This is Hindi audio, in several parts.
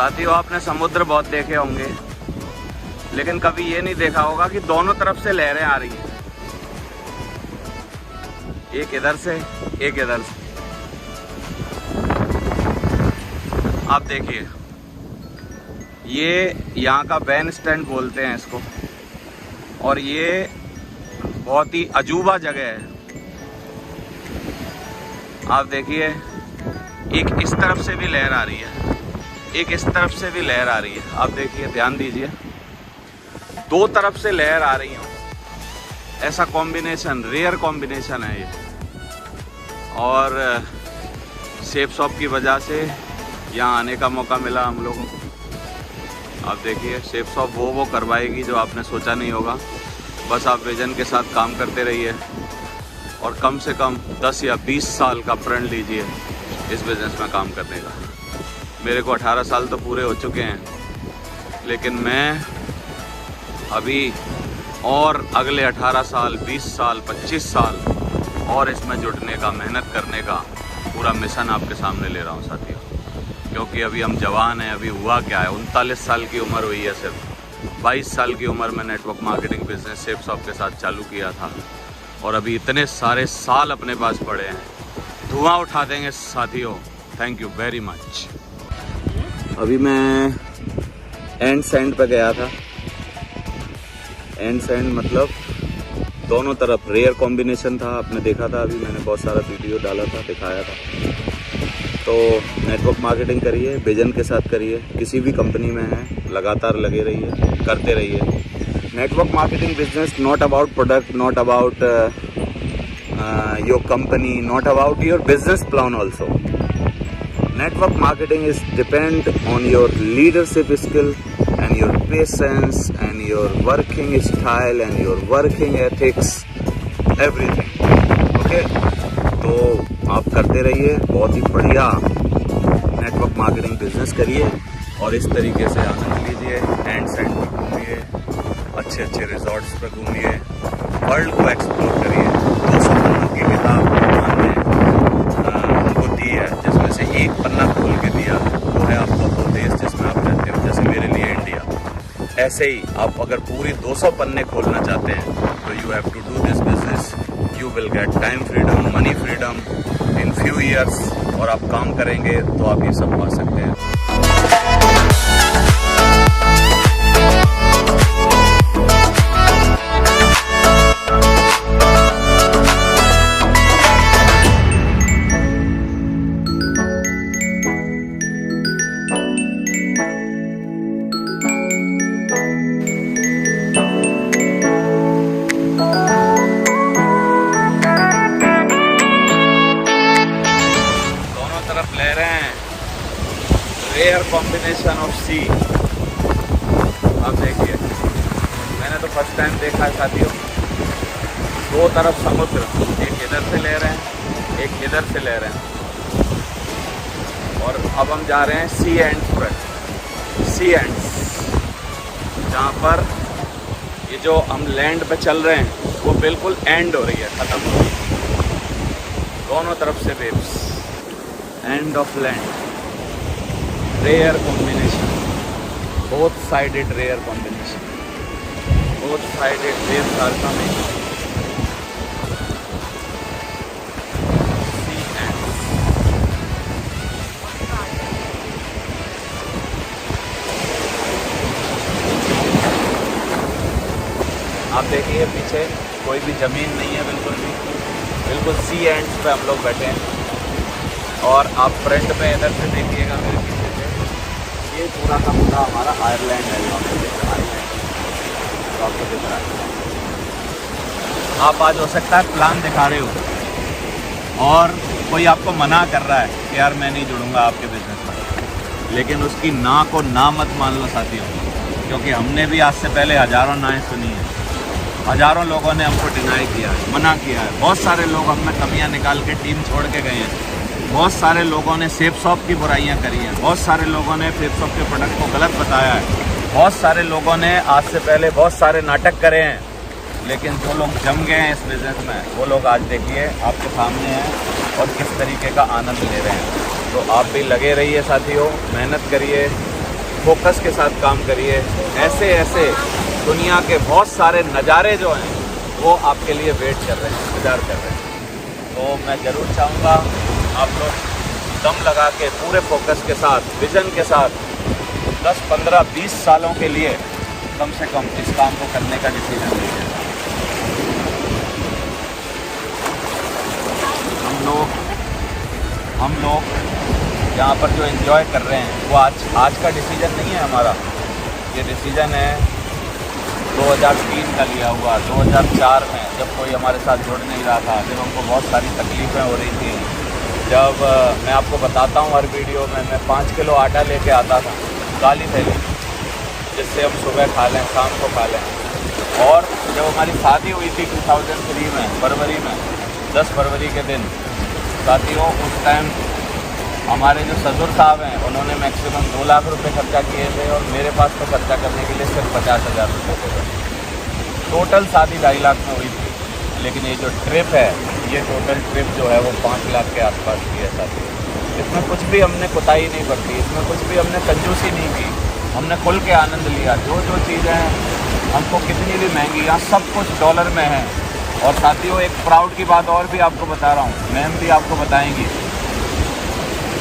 साथियों, आपने समुद्र बहुत देखे होंगे, लेकिन कभी ये नहीं देखा होगा कि दोनों तरफ से लहरें आ रही हैं, एक इधर से एक इधर से। आप देखिए, ये यहाँ का बैन स्टैंड बोलते हैं इसको, और ये बहुत ही अजूबा जगह है। आप देखिए, एक इस तरफ से भी लहर आ रही है, एक इस तरफ से भी लहर आ रही है। आप देखिए, ध्यान दीजिए, दो तरफ से लहर आ रही हो, ऐसा कॉम्बिनेशन, रेयर कॉम्बिनेशन है ये। और सेफ शॉप की वजह से यहाँ आने का मौका मिला हम लोगों को। आप देखिए, सेफ शॉप वो करवाएगी जो आपने सोचा नहीं होगा। बस आप विजन के साथ काम करते रहिए और कम से कम 10 या 20 साल का प्रण लीजिए इस बिज़नेस में काम करने का। मेरे को 18 साल तो पूरे हो चुके हैं, लेकिन मैं अभी और अगले 18 साल, 20 साल, 25 साल और इसमें जुटने का, मेहनत करने का पूरा मिशन आपके सामने ले रहा हूँ साथियों। क्योंकि अभी हम जवान हैं, अभी हुआ क्या है, 39 साल की उम्र हुई है सिर्फ। 22 साल की उम्र में network marketing business safe shop के साथ चालू किया था, और अभी इतने सारे साल अपने पास पड़े हैं, धुआं उठा देंगे साथियों। Thank you very much. अभी मैं एंड सेंड पे गया था। एंड सेंड मतलब दोनों तरफ रेयर कॉम्बिनेशन था, आपने देखा था, अभी मैंने बहुत सारा वीडियो डाला था, दिखाया था। तो नेटवर्क मार्केटिंग करिए, विजन के साथ करिए, किसी भी कंपनी में है लगातार लगे रहिए, करते रहिए। Network marketing business not about product, not about your company, not about your business plan also. Network marketing is depend on your leadership skill and your patience and your working style and your working ethics, everything. Okay? तो आप करते रहिए, बहुत ही बढ़िया नेटवर्क मार्केटिंग बिजनेस करिए और इस तरीके से आनंद लीजिए। एंड सेंड पर घूमिए, अच्छे अच्छे रिजॉर्ट्स पर घूमिए, वर्ल्ड को एक्सप्लोर करिए। 200 पन्नों की किताब भगवान ने हमको दी है, जिसमें से एक पन्ना खोल के दिया, वो है आपका वो देश जिसमें आप रहते हो। जैसे मेरे लिए इंडिया, ऐसे ही आप अगर पूरी 200 पन्ने खोलना चाहते हैं तो you have to do this business. You will get time freedom, money freedom in few years, और आप काम करेंगे तो आप ये सब पा सकते हैं। ले रहे हैं रेयर कॉम्बिनेशन ऑफ सी। आप देखिए, मैंने तो फर्स्ट टाइम देखा है साथियों, दो तरफ समुद्र, एक इधर से ले रहे हैं, एक इधर से ले रहे हैं। और अब हम जा रहे हैं सी एंड्स पर, सी एंड्स, जहाँ पर ये जो हम लैंड पे चल रहे हैं वो बिल्कुल एंड हो रही है, ख़त्म हो रही है। दोनों तरफ से waves, end of land, rare combination, both sided rare combination, both sided waves are coming. See ants. आप देखिए पीछे कोई भी जमीन नहीं है, बिल्कुल सी एंड्स पे हम लोग बैठे हैं। और आप फ्रंट पे इधर से देखिएगा मेरे पीछे से, ये पूरा का पूरा हमारा आयरलैंड है, आयरलैंड तो आपको दिख रहा है। आप आज हो सकता है प्लान दिखा रहे हो और कोई आपको मना कर रहा है कि यार मैं नहीं जुड़ूंगा आपके बिजनेस में, लेकिन उसकी ना को ना मत मान लो साथियों, क्योंकि हमने भी आज से पहले हज़ारों नाएँ सुनी हैं, हज़ारों लोगों ने हमको डिनाई किया है, मना किया है। बहुत सारे लोग हमने कमियाँ निकाल के टीम छोड़ के गए हैं। बहुत सारे लोगों ने सेफ शॉप की बुराइयां करी हैं, बहुत सारे लोगों ने सेफ शॉप के प्रोडक्ट को गलत बताया है, बहुत सारे लोगों ने आज से पहले बहुत सारे नाटक करे हैं, लेकिन जो लोग जम गए हैं इस बिज़नेस में, वो लोग आज देखिए आपके सामने हैं और किस तरीके का आनंद ले रहे हैं। तो आप भी लगे रहिए साथियों, मेहनत करिए, फोकस के साथ काम करिए। ऐसे ऐसे दुनिया के बहुत सारे नज़ारे जो हैं वो आपके लिए वेट कर रहे हैं, इंतज़ार कर रहे हैं। तो मैं ज़रूर चाहूँगा आप लोग दम लगा के पूरे फोकस के साथ, विज़न के साथ 10, 15, 20 सालों के लिए कम से कम इस काम को करने का डिसीजन लीजिए। हम लोग यहाँ पर जो एंजॉय कर रहे हैं वो आज का डिसीजन नहीं है हमारा। ये डिसीजन है 2003 का लिया हुआ। 2004 में जब कोई हमारे साथ जुड़ नहीं रहा था, जब हमको बहुत सारी तकलीफ़ें हो रही थी, जब मैं आपको बताता हूँ हर वीडियो में, मैं 5 किलो आटा लेके आता था काली थैली, जिससे हम सुबह खा लें, शाम को खा लें। और जब हमारी शादी हुई थी 2003 में, फरवरी में, 10 फरवरी के दिन, साथियों उस टाइम हमारे जो ससुर साहब हैं उन्होंने मैक्सिमम 2 लाख रुपए खर्चा किए थे और मेरे पास तो खर्चा करने के लिए सिर्फ 50,000 रुपये थे। टोटल शादी 2.5 लाख में हुई थी। लेकिन ये जो ट्रिप है, ये टोटल ट्रिप जो है वो 5 लाख के आसपास की है साथियों। इसमें कुछ भी हमने कुताही नहीं बरती, इसमें कुछ भी हमने कंजूसी नहीं की, हमने खुल के आनंद लिया। जो जो चीज़ें हमको कितनी भी महंगी, यहाँ सब कुछ डॉलर में है। और साथियों एक प्राउड की बात और भी आपको बता रहा हूँ, मैम भी आपको बताएंगी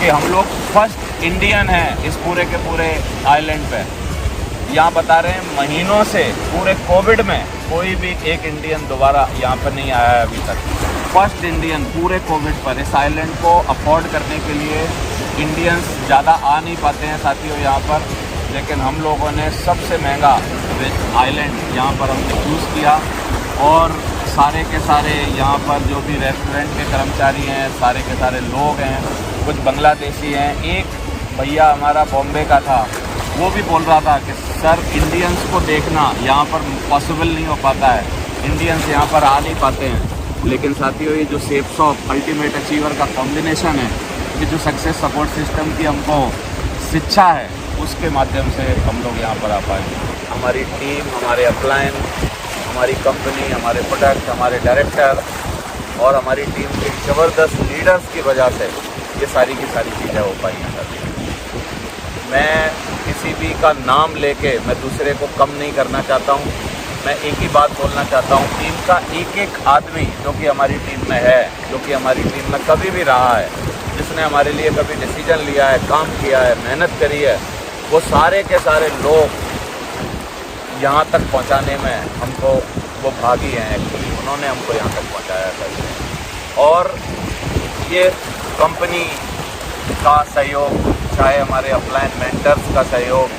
कि हम लोग फर्स्ट इंडियन हैं इस पूरे के पूरे आइलैंड पे। यहाँ बता रहे हैं महीनों से पूरे कोविड में कोई भी एक इंडियन दोबारा यहाँ पर नहीं आया है अभी तक। फर्स्ट इंडियन पूरे कोविड पर। इस आइलैंड को अफोर्ड करने के लिए इंडियंस ज़्यादा आ नहीं पाते हैं साथियों यहाँ पर, लेकिन हम लोगों ने सबसे महंगा आइलैंड यहाँ पर हमने चूज़ किया। और सारे के सारे यहाँ पर जो भी रेस्टोरेंट के कर्मचारी हैं, सारे के सारे लोग हैं, कुछ बांग्लादेशी हैं। एक भैया हमारा बॉम्बे का था, वो भी बोल रहा था कि सर इंडियंस को देखना यहाँ पर पॉसिबल नहीं हो पाता है, इंडियंस यहाँ पर आ नहीं पाते हैं। लेकिन साथियों ये जो सेफसॉफ्ट अल्टीमेट अचीवर का कॉम्बिनेशन है, ये जो सक्सेस सपोर्ट सिस्टम की हमको शिक्षा है, उसके माध्यम से हम लोग यहाँ पर आ पाए। हमारी टीम, हमारे अपलाइन, हमारी कंपनी, हमारे प्रोडक्ट, हमारे डायरेक्टर और हमारी टीम के ज़बरदस्त लीडर्स की वजह से ये सारी की सारी चीज़ें हो पाई हैं साथियों। मैं किसी भी का नाम लेके मैं दूसरे को कम नहीं करना चाहता हूँ। मैं एक ही बात बोलना चाहता हूँ, टीम का एक एक आदमी जो कि हमारी टीम में है, जो कि हमारी टीम में कभी भी रहा है, जिसने हमारे लिए कभी डिसीजन लिया है, काम किया है, मेहनत करी है, वो सारे के सारे लोग यहाँ तक पहुँचाने में हमको वो भागी हैं। एक्चुअली उन्होंने हमको यहाँ तक पहुँचाया था। और ये कंपनी का सहयोग, चाहे हमारे अपलाइन मेंटर्स का सहयोग,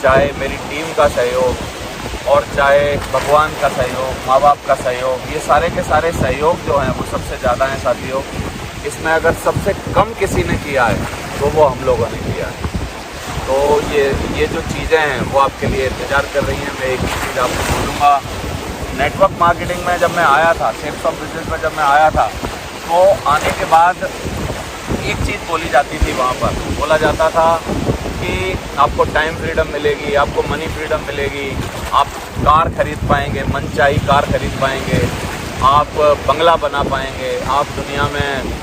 चाहे मेरी टीम का सहयोग और चाहे भगवान का सहयोग, माँ बाप का सहयोग, ये सारे के सारे सहयोग जो हैं वो सबसे ज़्यादा हैं साथियों। इसमें अगर सबसे कम किसी ने किया है तो वो हम लोगों ने किया है। तो ये जो चीज़ें हैं वो आपके लिए इंतज़ार कर रही हैं। मैं एक ही चीज़ आपको बोलूँगा, नेटवर्क मार्केटिंग में जब मैं आया था, सेल्स ऑफ बिजनेस में जब मैं आया था, तो आने के बाद एक चीज़ बोली जाती थी, वहाँ पर बोला जाता था कि आपको टाइम फ्रीडम मिलेगी, आपको मनी फ्रीडम मिलेगी, आप कार खरीद पाएंगे, मनचाही कार खरीद पाएंगे, आप बंगला बना पाएंगे, आप दुनिया में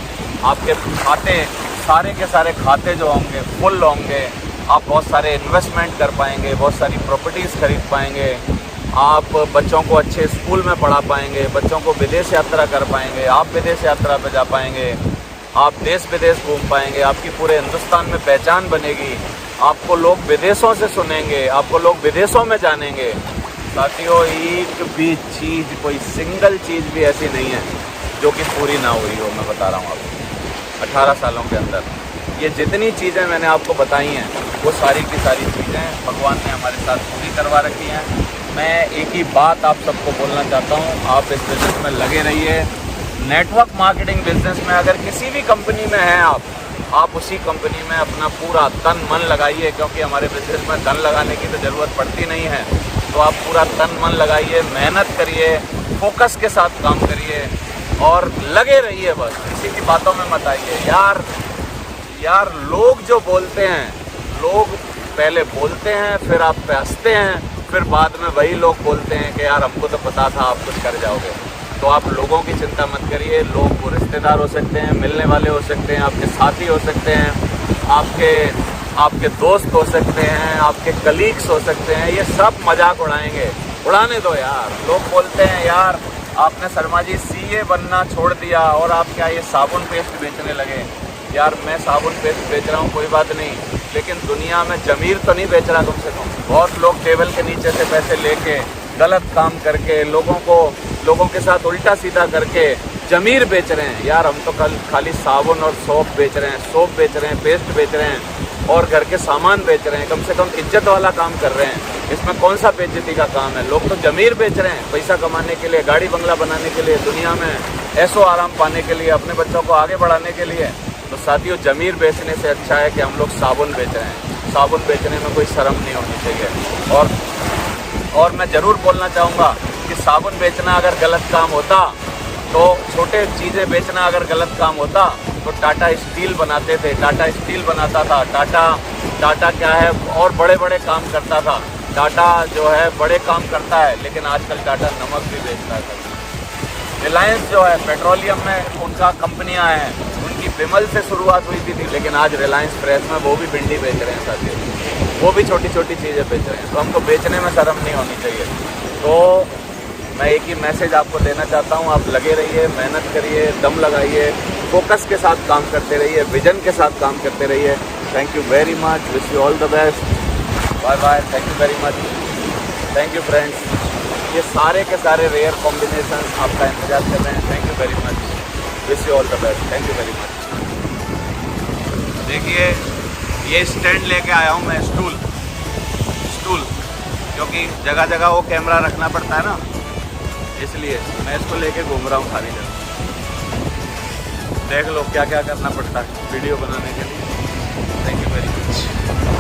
आपके खाते, सारे के सारे खाते जो होंगे फुल होंगे, आप बहुत सारे इन्वेस्टमेंट कर पाएंगे, बहुत सारी प्रॉपर्टीज़ खरीद पाएंगे, आप बच्चों को अच्छे स्कूल में पढ़ा पाएंगे, बच्चों को विदेश यात्रा कर पाएंगे, आप विदेश यात्रा पर जा पाएंगे, आप देश विदेश घूम पाएंगे, आपकी पूरे हिंदुस्तान में पहचान बनेगी, आपको लोग विदेशों से सुनेंगे, आपको लोग विदेशों में जानेंगे। साथियों एक भी चीज़, कोई सिंगल चीज़ भी ऐसी नहीं है जो कि पूरी ना हुई हो। मैं बता रहा हूँ आपको, 18 सालों के अंदर ये जितनी चीज़ें मैंने आपको बताई हैं वो सारी की सारी चीज़ें भगवान ने हमारे साथ पूरी करवा रखी हैं। मैं एक ही बात आप सबको बोलना चाहता हूँ, आप इस बिज़नेस में लगे रहिए। नेटवर्क मार्केटिंग बिजनेस में अगर किसी भी कंपनी में हैं आप उसी कंपनी में अपना पूरा तन मन लगाइए, क्योंकि हमारे बिजनेस में धन लगाने की तो ज़रूरत पड़ती नहीं है। तो आप पूरा तन मन लगाइए, मेहनत करिए, फोकस के साथ काम करिए और लगे रहिए। बस किसी की बातों में मत आइए। यार लोग जो बोलते हैं, लोग पहले बोलते हैं, फिर आप पे हंसते हैं, फिर बाद में वही लोग बोलते हैं कि यार हमको तो पता था आप कुछ कर जाओगे। तो आप लोगों की चिंता मत करिए। लोग वो रिश्तेदार हो सकते हैं, मिलने वाले हो सकते हैं, आपके साथी हो सकते हैं, आपके आपके दोस्त हो सकते हैं, आपके कलीग्स हो सकते हैं, ये सब मजाक उड़ाएंगे। उड़ाने दो यार। लोग बोलते हैं यार आपने शर्मा जी सीए बनना छोड़ दिया और आप क्या ये साबुन पेस्ट बेचने लगे। यार मैं साबुन पेस्ट बेच रहा हूँ कोई बात नहीं, लेकिन दुनिया में ज़मीर तो नहीं बेच रहा कम से कम। बहुत लोग टेबल के नीचे से पैसे लेके गलत काम करके लोगों के साथ उल्टा सीधा करके ज़मीर बेच रहे हैं। यार हम तो कल खाली साबुन और सोप बेच रहे हैं, सोप बेच रहे हैं, पेस्ट बेच रहे हैं और घर के सामान बेच रहे हैं। कम से कम इज्जत वाला काम कर रहे हैं। इसमें कौन सा बेइज्जती का काम है। लोग तो ज़मीर बेच रहे हैं पैसा कमाने के लिए, गाड़ी बंगला बनाने के लिए, दुनिया में ऐशो आराम पाने के लिए, अपने बच्चों को आगे बढ़ाने के लिए। तो साथियों ज़मीर बेचने से अच्छा है कि हम लोग साबुन बेच रहे हैं। साबुन बेचने में कोई शर्म नहीं होनी चाहिए। और मैं ज़रूर बोलना चाहूँगा कि साबुन बेचना अगर गलत काम होता, तो छोटे चीज़ें बेचना अगर गलत काम होता तो टाटा स्टील बनाते थे, टाटा स्टील बनाता था। टाटा क्या है और बड़े बड़े काम करता था। टाटा जो है बड़े काम करता है, लेकिन आजकल टाटा नमक भी बेचता है। रिलायंस जो है पेट्रोलियम में उनका कंपनियां हैं, उनकी विमल से शुरुआत हुई थी, लेकिन आज रिलायंस फ्रेश में वो भी भिंडी बेच रहे हैं साथियों। वो भी छोटी छोटी चीज़ें बेच रहे हैं। तो हमको बेचने में शर्म नहीं होनी चाहिए। तो मैं एक ही मैसेज आपको देना चाहता हूँ, आप लगे रहिए, मेहनत करिए, दम लगाइए, फोकस के साथ काम करते रहिए, विजन के साथ काम करते रहिए। Thank you very much, wish you all the best, bye bye, thank you very much, thank you friends. ये सारे के सारे रेयर कॉम्बिनेशन आपका इंतजार कर रहे हैं। Thank you very much, wish you all the best, thank you very much. देखिए ये स्टैंड लेके आया हूँ मैं, स्टूल क्योंकि जगह जगह वो कैमरा रखना पड़ता है ना, इसलिए मैं इसको लेके घूम रहा हूँ सारी जगह। देख लो क्या क्या करना पड़ता है वीडियो बनाने के लिए। Thank you very much.